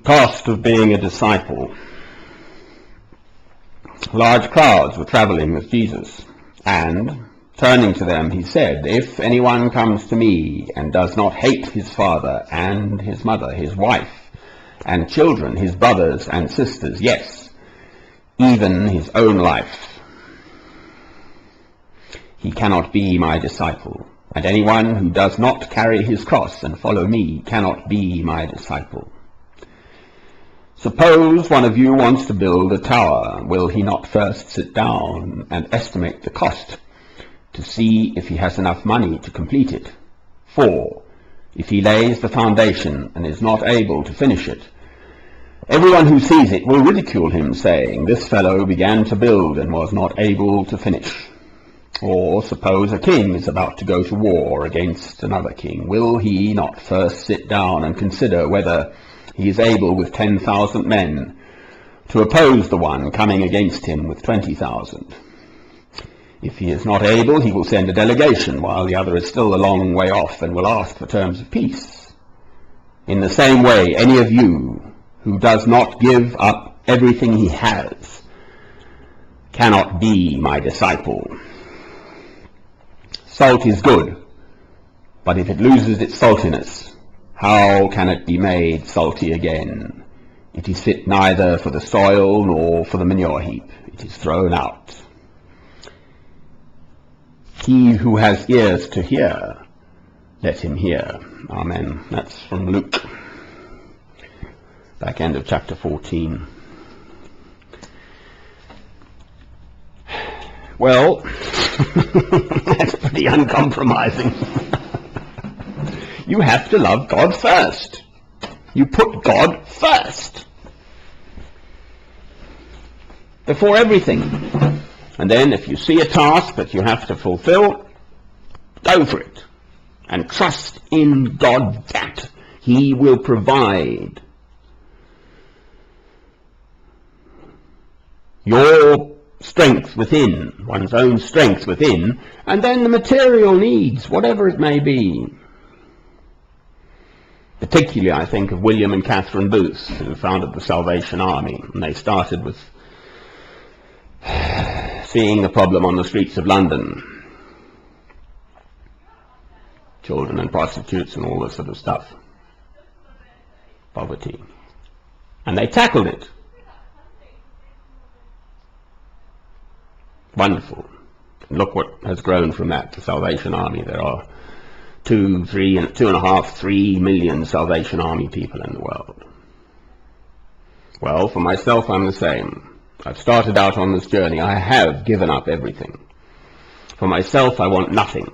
Cost of being a disciple. Large crowds were traveling with Jesus, and, turning to them, he said, "If anyone comes to me and does not hate his father and his mother, his wife and children, his brothers and sisters, yes, even his own life, he cannot be my disciple. And anyone who does not carry his cross and follow me cannot be my disciple. Suppose one of you wants to build a tower. Will he not first sit down and estimate the cost to see if he has enough money to complete it? For if he lays the foundation and is not able to finish it, everyone who sees it will ridicule him, saying, 'This fellow began to build and was not able to finish.' Or suppose a king is about to go to war against another king. Will he not first sit down and consider whether he is able with 10,000 men to oppose the one coming against him with 20,000? If he is not able, he will send a delegation while the other is still a long way off and will ask for terms of peace. In the same way, any of you who does not give up everything he has cannot be my disciple. Salt is good, but if it loses its saltiness, how can it be made salty again? It is fit neither for the soil nor for the manure heap. It is thrown out. He who has ears to hear, let him hear." Amen. That's from Luke, back end of chapter 14. Well, that's pretty uncompromising. You have to love God first. You put God first before everything. And then if you see a task that you have to fulfill, go for it. And trust in God that He will provide. Your strength within, one's own strength within, and then the material needs, whatever it may be. Particularly, I think of William and Catherine Booth, who founded the Salvation Army, and they started with seeing the problem on the streets of London. Children and prostitutes and all this sort of stuff. Poverty. And they tackled it. Wonderful. And look what has grown from that, the Salvation Army. There are 2.5, 3 million Salvation Army people in the world. Well, for myself, I'm the same. I've started out on this journey. I have given up everything. For myself, I want nothing.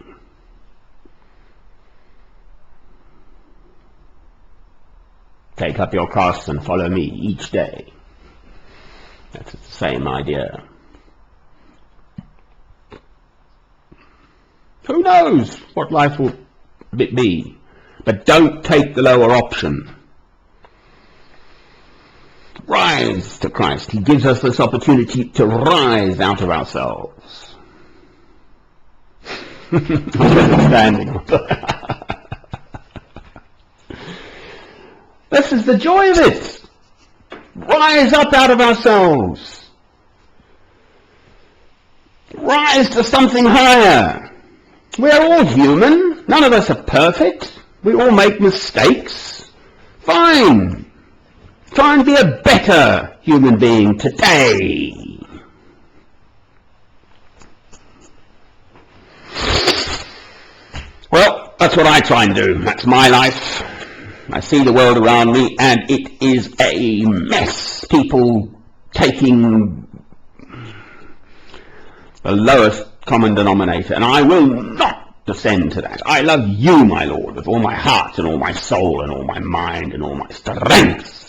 Take up your cross and follow me each day. That's the same idea. Who knows what life will be? But don't take the lower option. Rise to Christ. He gives us this opportunity to rise out of ourselves. I'm standing. This is the joy of it. Rise up out of ourselves. Rise to something higher. We're all human. None of us are perfect. We all make mistakes. Fine. Try and be a better human being today. Well, that's what I try and do. That's my life. I see the world around me and it is a mess. People taking the lowest common denominator, and I will not descend to that. I love you, my Lord, with all my heart and all my soul and all my mind and all my strength.